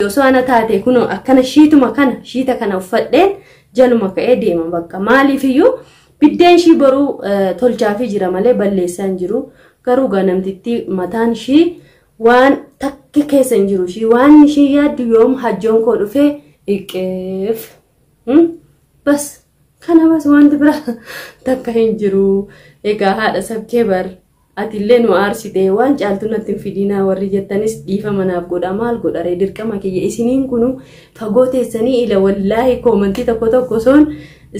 Osoo ana taate kuno akkana shiituma kana shiita kana uffadheen jaluma ka'ee deema bakka maaliif iyyuu biddeen shii boruu tolchaafi jira malee balleessaan jiru garuu ganamtitti mataan shii waan takka keessa hin jiru shii waan shii yaaddu yoom hajjoon koo dhufee iqeef bas kana bas wanti bira takka hin jiru egaa haadha sabkee bar atillee nu aarsite waan caaltu natti fidina warri jettanis dhiifa manaaf godha maal godhare dirqama kiyya isiniin kunu fagoo teessanii ila wallaahi koomentii tokko soon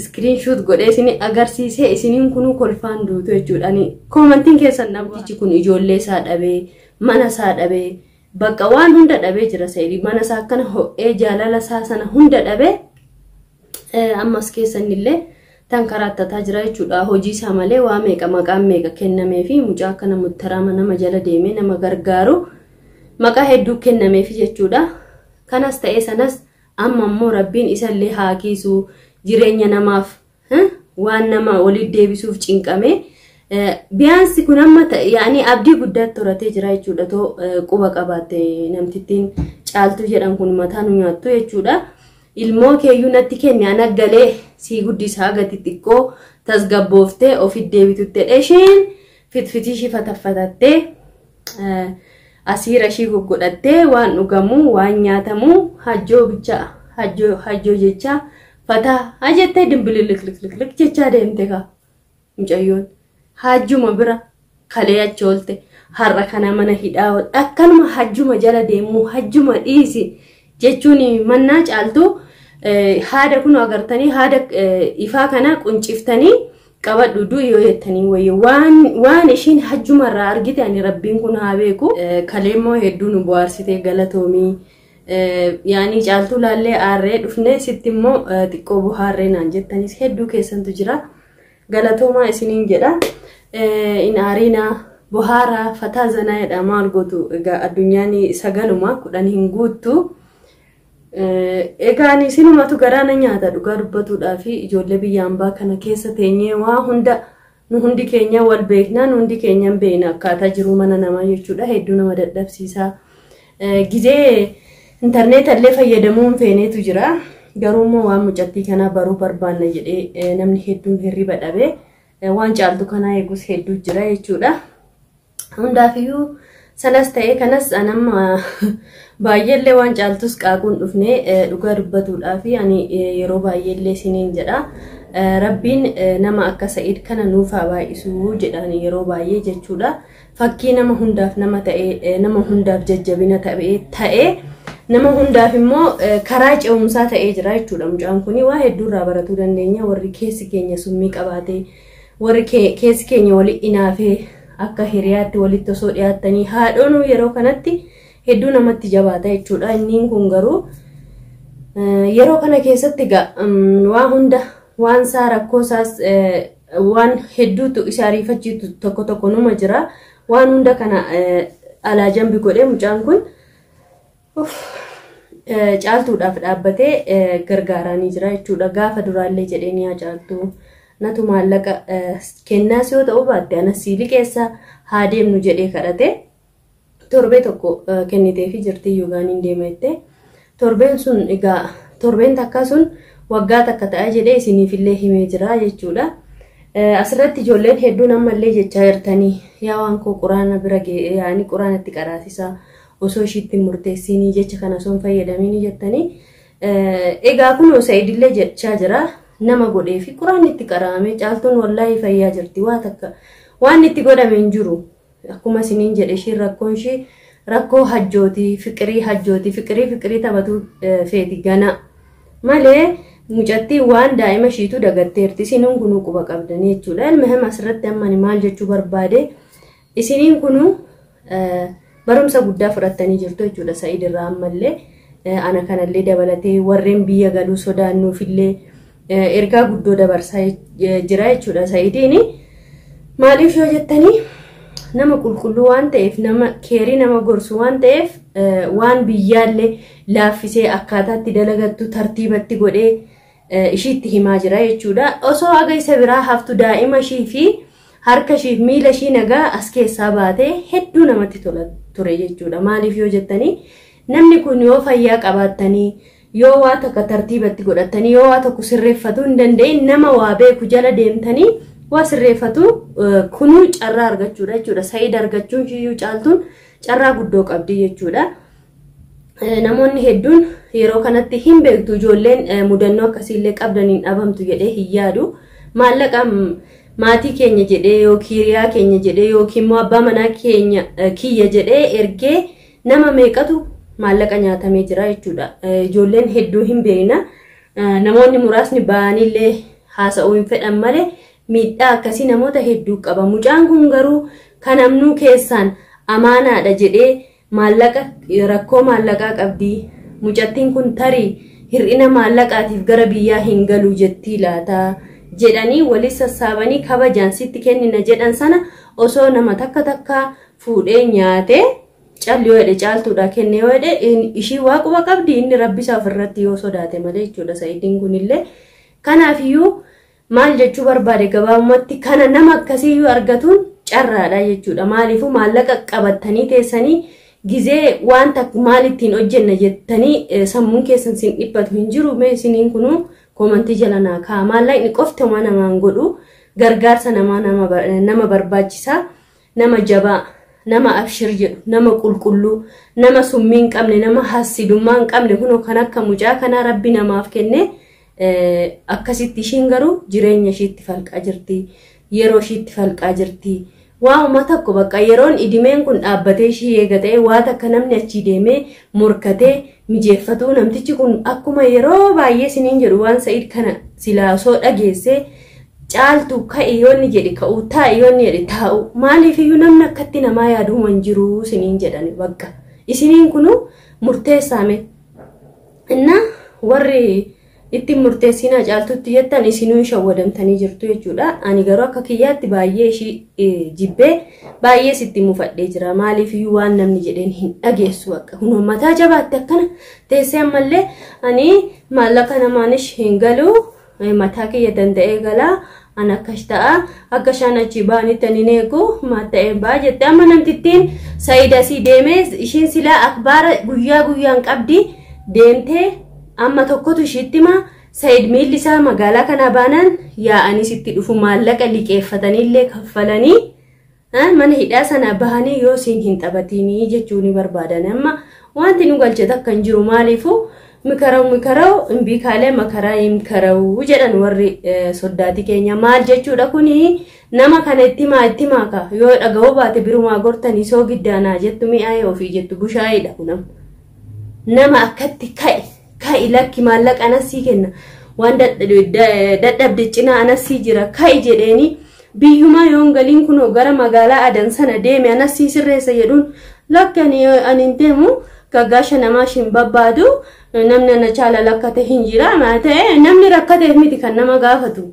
screenshot godhee isini agarsiisee isiniin kunu kolfaan duutu jechuudha ani koomentiin keessan namtichi kun ijoollee isaa dhabee mana isaa dhabee bakka waan hunda dhabee jira sayidii mana isaa akkana ho'ee jaalala isaa sana hunda dhabee ammas keessanillee tan karattataa jira jechuudha hojii isaa malee waa meeqa maqaan meeqa kennamee fi mucaa akkana muttaraama nama jala deemee nama gargaaru maqaa hedduu kennamee fi jechuudha kanas ta'ee sanas amma immoo rabbiin isallee haakiisu jireenya namaaf waan nama walitti deebisuuf cinqamee biyaansi kun amma yaani abdii guddaatti horatee jira jechuudha too quba qabaate namtittiin caaltu jedhan kun mataa nu nyaattu jechuudha ilmoo keeyyuu natti kenne anaggalee si guddisaa gati xiqqoo tasgabbooftee ofitti deebitutte dheeshin fitfitii shi fataffatattee asiira shi goggodhattee waan dhugamu waan nyaatamu hajjoo bicha hajjoo jecha fataa hajettee dimbililik jecha deemte ka mucayyoon hajjuma bira kalee achoolte har'a kana mana hidhaa akkanuma hajjuma jala deemu hajjuma dhiisi jechuun mannaa caaltu haada kun agartanii haada ifaa kana qunciftanii qabadhu du'oo yettanii wayyo waan ishiin hajjuma irraa argite ani rabbiin kun haa beeku kaleemmoo hedduu nu bohaarsitee galatoomii yaani caaltu laallee aarree dhufne sitti immoo xiqqoo bohaarree naan jettanis hedduu keessantu jira galatoomaa isiniin jedha in aariina bohaara fataa zanaa jedha maal gootu egaa addunyaan sagaluma kudhan hin guuttu egaani sinumatu garaana nyaata dhugaa dubbatuudhaa fi ijoollee biyyaan baa kana keessa teenyee waa hunda nu hundi keenya wal beeknaa nu hundi keenya beekna akkaataa jiru mana namaa jechuudha hedduu nama dadhabsiisaa gizee intarneetallee fayyadamuun feeneetu jira garuu immoo waan mucattii kanaa baruu barbaanna jedhee namni hedduun hirriba dhabee waan caaltu kanaa eegus hedduu jira jechuudha hundaafiyyuu sanas ta'ee kanas anamma baay'eellee waan caaltus qaaquun dhufne dhugaa dubbatuudhaa fi ani yeroo baay'eellee isiniin jedha rabbiin nama akka Sa'iid kana nuufaa baay'isuu jedhani yeroo baay'ee jechuudha fakkii nama hundaaf nama ta'ee nama hundaaf jajjabina ta'ee nama hundaaf immoo karaa ce'umsaa ta'ee jira jechuudha mucaan kuni waa hedduurraa baratuu dandeenya warri keessi keenya summii qabaatee warri keessi keenya wali inaafee akka hiriyaatti walitti osoo dhiyaattanii haadhoon yeroo kanatti hedduu namatti jabaata jechuudha inniin kun garuu yeroo kana keessatti waa hunda waan saa rakkoosaas waan hedduutu isa ariifachiitu tokko numa jira waan hunda kana alaa jambi godhee mucaan kun caaltuudhaaf dhaabbatee gargaaraanii jira jechuudha gaafa duraallee jedhanii haa caaltu natu maallaqa kennaas yoo ta'u baatte ana siili keessa haa deemnu jedhee kadhate torbee tokko kenniteefi jirti yookaan deemette torbeen sun egaa torbeen takka sun waggaa takka ta'a jedhee isiniifillee himee jira jechuudha asirratti ijoolleen hedduun ammallee jechaa jirtanii yaa waan koo quraana bira yaani quraanatti qaraasisaa osoo ishiitti murteessinii jecha kana son fayyadamini jettanii egaa kun Sa'iidillee jechaa jira nama godhee fi quraanni itti qaraame caaltuun wallaahi fayyaa jirti waa takka waan itti godhame hin jiru akkuma isiniin jedhe ishii rakkoon ishii rakkoo hajjooti fiqirii taphatu feeti gana malee mucattii waan daa'ima ishiitu dagatteerti isiniin kunuu quba qabdanii jechuudha ilma asirratti ammani maal jechuu barbaade isiniin kunuu barumsa guddaa fudhattanii jirtu jechuudha Sa'iid irraa ammallee ana kanallee dabalatee warreen biyya galuu sodaannuufillee ergaa guddoo dabarsaa jira jechuudha Sa'iidiin maaliif yoo jettanii nama qulqulluu waan ta'eef nama keerii nama gorsu waan ta'eef waan biyyaallee laaffisee akkaataatti dalagattu tartiibatti godhee ishiitti himaa jira jechuudha osoo aga isa biraa haftu daa'ima ishii fi harka ishii miila ishii nagaa as keessaa baatee hedduu namatti tola ture jechuudha maaliif yoo jettanii namni kun yoo fayyaa qabaatanii yoo waa takka tartiibatti godhatanii yoo waa tokko sirreeffatu hin danda'in nama waa beeku jala deemtanii waa sirreeffatu kunu carraa argachuudha jechuudha. Sayid argachuun shiyyuu caaltuun carraa guddoo qabdi jechuudha. Namoonni hedduun yeroo kanatti hin beektu ijoolleen mudannoo akkasiillee qabdaniin dhabamtu jedhee hin yaadu. Maallaqa maatii keenya jedhee yookiin hiriyaa keenya jedhee yookiin immoo abbaa manaa keenya kiyya jedhee ergee nama meeqatu maallaqa nyaatamee jira jechuudha. Ijoolleen hedduu hin beekna. Namoonni muraasni ba'anillee haasa'uu hin fedhan malee miidhaa akkasii namoota hedduu qaba. Mucaan kun garuu kan namnuu keessaan amaanaadha jedhee maallaqa rakkoo maallaqaa qabdi. Mucattiin kun tarii hir'ina maallaqaatiif gara biyyaa hin galu jettii laata jedhanii walis sassaabanii kabajaan sitti kennina jedhan sana osoo nama takka fuudhee nyaate calli jedhe caaltuudha kenne jedhe ishii waaquba qabdi inni rabbisaa ofirratti yoo sodaate malee jechuudha. Sayidiin kunillee kanaafiyyuu maal jechuu barbaade gabaabumatti kana nama akkasiiyyuu argatuun carraadha jechuudha. Maaliifuu maallaqa qabattanii teessanii gizee wanta maal ittiin hojjenna jettanii sammuun keessan sin dhiphatu hin jiru. Mee isiniin kunuu komantii jala naa kaa maallaqni qofti homaa namaan godhu gargaarsa nama barbaachisaa nama jabaa nama abshir jedhu nama qulqulluu nama summii hin qabne nama hasidummaa hin qabne kunoo kan akka mucaa kanaa rabbi namaaf kenne akkasitti ishiin garuu jireenya ishiitti falqaa jirti yeroo ishiitti falqaa jirti. Waa uummata tokko bakka yeroon idimeen kun dhaabbatee ishii eegatee waa takka namni achi deemee morkatee mijeeffatu namtichi kun akkuma yeroo baay'ee siniin jedhu waan Sayid kana silaasoo dhageessee caaltu ka'i yoonni jedhe ka'u taa'i yoonni jedhe taa'u maaliifiyyuu namni akkatti namaa yaaduu hin jiru siniin jedhani bakka isiniin kunu murteessaame inna warri itti murteessinaa caaltutti jettan isinuu shawwadamtanii jirtu jechuudha. Ani garuu akka kiyyaatti baay'ee ishii jibbee baay'ee sitti mufadhee jira. Maaliifiyyuu waan namni jedheen hin dhageessu akka kun mataa jabaatti akkana teessee ammallee ani maallaqa namaanis hin galu mataa kiyya danda'ee galaa an akkas ta'a akka shaan achi baanitti ani neeku matta'ee baa jette amma namtittiin Sayidasii deemee ishiin silaa akbaara guyyaan qabdi deemtee amma tokkotu ishiitti ma Sayid miilli isaa magaalaa kana baanaan yaa'anii sitti dhufu maallaqa liqeeffataniillee kaffalanii mana hidhaa sana bahanii yoo siin hin taphatinii jechuun barbaadan. Amma wanti nu galche takka hin jiru maaliifuu mikaraw imbikaalee makaraa imkaraw jedhan warri soddaatii keenya maal jechuudha kuni nama kana itti maaka yoo dhaga'uu baate birumaa gortanii soo giddaanaa jettu mi'aayee ofii jettu bushaayidha kunam nama akkatti kai lakki maallaqa anasii kenna waan dadhabde cinaa anasii jira kai jedheeni biyyuma yoon galiin kunoo gara magaalaa adan sana deeme anasii sirreessa jedhuun lakki ani deemu gaggaasha namaa shin babbaadu namni ana chaala lakkate hin jira maata'e namni rakkateef miti kan nama gaafatu.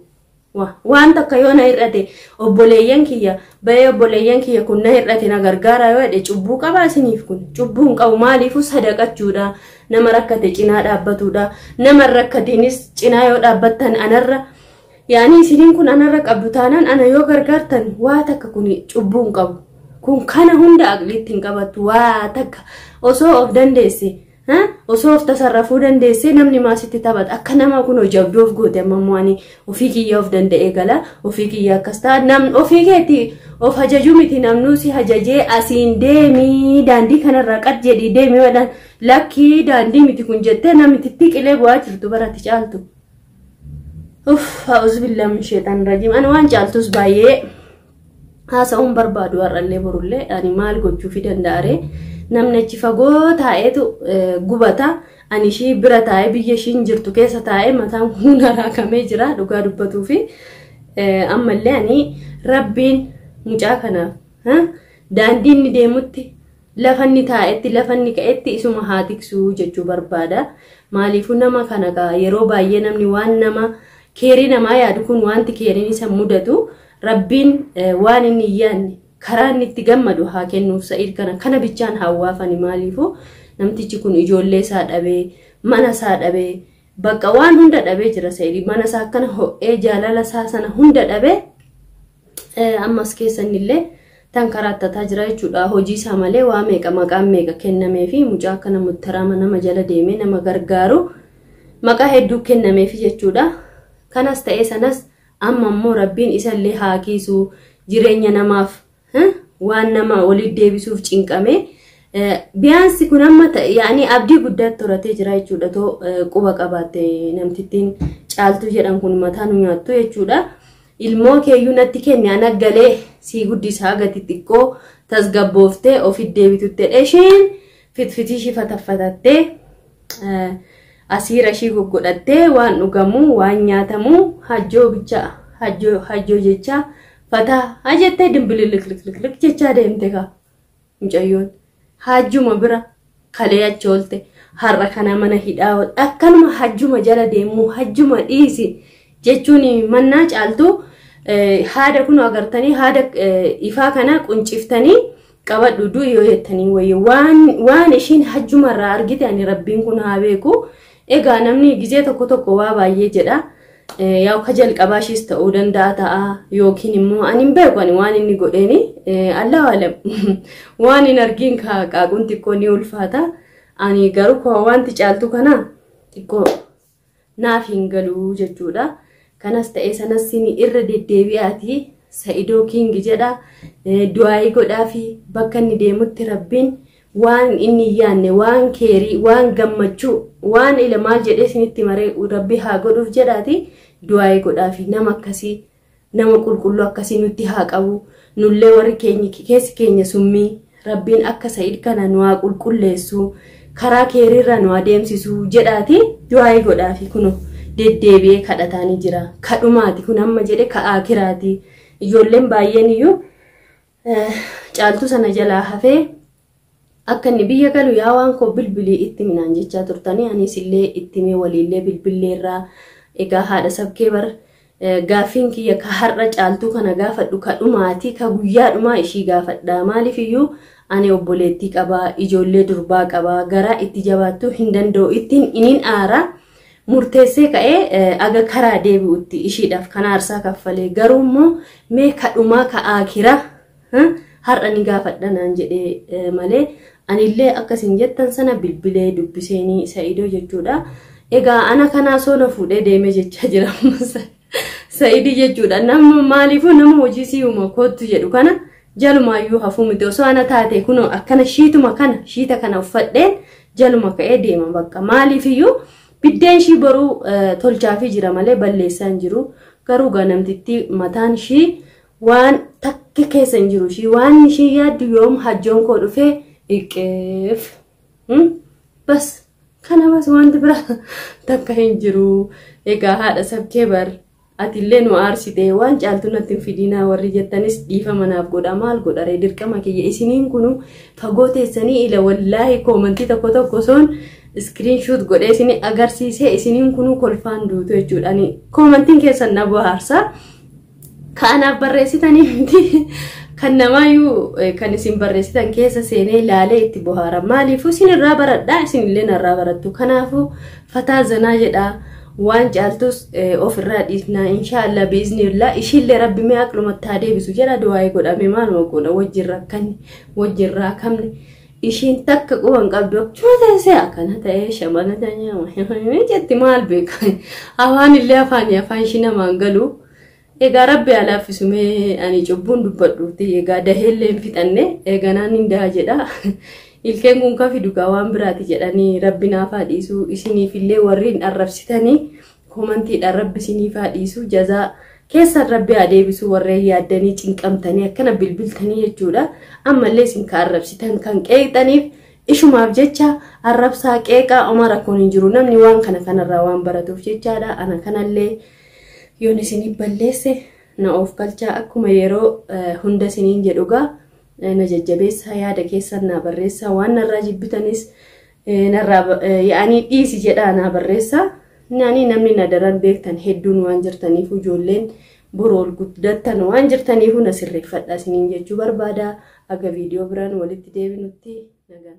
Waan takka yoo na hir'ate obboleeyyan kiyya bahee obboleeyyan kiyya kun na hir'ate na gargaara yoo jedhe cubbuu qaba isiniif kun cubbuu hin qabu maaliifuu sadaqachuudha nama rakkate cinaa dhaabbatuudha nama rakkatiinis cinaa yoo dhaabbattan anarra yaani isiniin kun anarra qabdu taanaan ana yoo gargaartan waa takka kun cubbuu hin qabu kun kana hunda aqliitti hin qabattu waa takka osoo of dandeesse osoo of tasarrafuu dandeesse namni maasitti taphata akka nama kun hojabdoof goote ammoo ani ofii kiyya of danda'ee gala ofii kiyya akkas ta'a namni ofii keetti of hajajuu miti namnuu si hajajee asiin deemii daandii kanarraa qad jedhii deemii wadhaan lakkii daandii miti kun jettee namni xixiqilee bu'aa jirtu baratti caaltu. A'uuzu billahi min sheexaan rajiim ani waan caaltus baay'ee haasa'uun barbaadu har'allee borullee ani maal gochuufi danda'are. Namni achi fagoo taa'eetu gubata ani ishii bira taa'ee biyya ishiin jirtu keessa taa'ee mataan hunda raakamee jira dhugaa dubbatuu fi ammallee ani rabbiin mucaa kanaaf daandii inni deemutti lafanni taa'etti lafanni ka'etti isuma haa tiksuu jechuu barbaada. Maaliifuu nama kana yeroo baay'ee namni waan nama keerii namaa yaadu kun wanti keeriin isa mudatu rabbiin waan inni yaanne karaan itti gammadu haa kennuuf Sayid kana bichaan hawaafani maaliifuu namtichi kun ijoollee isaa dhabee mana isaa dhabee bakka waan hunda dhabee jira Sayid mana isaa akkana ho'ee jaalala isaa sana hunda dhabee ammas keessanillee tankarattataa jira jechuudha. Hojii isaa malee waa meeqa maqaan meeqa kennameefi mucaa akka namuttaraama nama jala deemee nama gargaaru maqaa hedduu kennameefi jechuudha. Kanas ta'ee sanas amma immoo rabbiin isallee haa kiisu jireenya namaaf waan nama walitti deebisuuf cinqame biyaansi kun amma yaani abdii guddaatti horatee jira jechuudha. Too quba qabaatte namtittiin caaltuu jedhan kun mataa nu nyaattu jechuudha. Ilmoo keeyyuu natti kenne ana galee si guddisaa gati xiqqoo tasgabbooftee ofitti deebitutte isheen fitfitii ishii fataffatattee asiira ishii goggodhattee waan dhugamu waan nyaatamu hajjoo bicha hajjoo jecha fataa hajettee dimbililik jecha deemte ka mucayyoon hajjuma bira kalee achoolte har'a kana mana hidhaa akkanuma hajjuma jala deemu hajjuma dhiisi jechuun mannaa caaltuu haada kun agartanii haada ifaa kana qunciftanii qabadhu duu yoo jettanii wayyo waan ishiin hajjuma irraa argite ani rabbiin kun haa beeku. Egaa namni gizee tokko waa baay'ee jedha. Yaa ka jalqabaashis ta'uu danda'a ta'a yookiin immoo ani hin beeku ani waan inni godheeni Allahu alam waan hin argin qaaquun xiqqoo ni ulfaata. Ani garuu koo wanti caaltu kana xiqqoo naaf hin galu jechuudha. Kanas ta'ee sanas sini irra deddeebi'aati sayidoo king jedha du'aayi godhaa fi bakka inni deemutti rabbiin waan inni yaanne waan keerii waan gammachuu waan ilmaa jedhee sinitti maree rabbi haa godhuuf jedhaati du'aayi godhaa fi nama akkasii nama qulqulluu akkasii nutti haa qabu nullee warri keessi keenya summii rabbiin akka sayid kana nu haa qulqulleessu karaa keeriirra nu adeemsisu jedhaati du'aayi godhaa fi kuno deddeebi'ee kadhataanii jira. Kadhumaati kun amma jedhe ka'aakiraati. Ijoolleen baay'een iyyuu caaltuu sana jalaa hafee akka inni biyya galu yaa waan koo bilbilii itti minaan jechaa turtanii anis illee itti mee waliillee bilbilleerraa egaa haadha sabkee bar gaaffiin kiyya ka har'a caaltuu kana gaafadhu kadhumaati ka guyyaadhumaa ishii gaafadha. Maaliif iyyuu ani obboleettii qabaa ijoollee durbaa qabaa garaa itti jabaattuu hin danda'u ittiin inin aaraa murteessee ka'ee aga karaa deebi'utti ishiidhaaf kan aarsaa kaffalee garuu immoo mee kadhumaa ka'aakira har'a ni gaafadha naan jedhee malee anillee akkasiin jettan sana bilbilee dubbiseenii sayidoo jechuudha. Egaa ana kanaa soona fuudhee deemee jechaa jira sayidii jechuudha. Nama maaliifuu nama hojii si'uma kootu jedhu kana jalumaayyuu hafuu miti osoo ana taate kunoo akkana shiita kana uffadheen jaluma ka'ee deema bakka maaliifiyyuu biddeen shii boruu tolchaafii jira malee balleessaan jiru garuu ganamtitti mataan shii waan takka keessa hin jiru shii waan shii yaaddu yoom hajjoon koo dhufee iqeef bas kana bas wanti bira takka hin jiru. Egaa haadha sabkee bar atillee nu aarsite waan caaltuu natti hin fidinaa warri jettanis dhiifa manaaf godha maal godharee dirqama kiyya isiniin kunu fagoo teessanii ila wallaahi koomantii tokko soon screenshot godhee isini agarsiisee isiniin kunu kolfaan duutu jechuudha. Koomantiin keessan na bohaarsa kanaaf barreessitanii miti kan namaayyuu kan isin barreessitan keessa seenee ilaalee itti bohaara. Maaliifuu isin irraa baradhaa isinillee narraa barattu. Kanaafuu fataa zanaa jedha waan caaltus ofirraa dhiisnaa inshaallah biiznillah ishillee rabbi mee aqlumatti haa deebisu jedha du'aayi godhame maaluma godha wajjirraa kamne ishiin takka quban qabdu akkuma akkana ta'ee shamana ta'ee jetti maal beeka afaan illee afaan ishii namaan galu. Egaa rabbi alaafisumee ani cubbuun dubbadhuuti egaa daheellee hin fixanne egaa naan hin daha jedha. Ilkeen kun ka fidu waan biraati jedhanii rabbi naaf haa dhiisu isiniif illee warriin arrabsitanii koomantiidhaan rabbi isiniif haa dhiisu jazaa keessan rabbi haa deebisu warreen yaaddanii cinqamtanii akkana bilbiltanii jechuudha. Ammallee isin ka arrabsitan kan qeeqxaniif ishumaaf jecha arrabsaa qeeqaa oma rakkoon hin jiru namni waan kanarraa waan baratuuf jechaadha. Ana kanallee yoon isiniif balleesse na of galchaa akkuma yeroo hunda isiniin jedhugaa na jajjabeessaa yaada keessan na barreessaa waan narraa jibbitanis narraa yaani dhiisi jedhaa na barreessaa. Namni na daran beektan hedduun waan jirtaniif ijoolleen boroo guddattan waan jirtaniif na sirreeffadhaa isiniin jechuu barbaada. Aga viidiyoo biraan walitti deebinutti nagaan.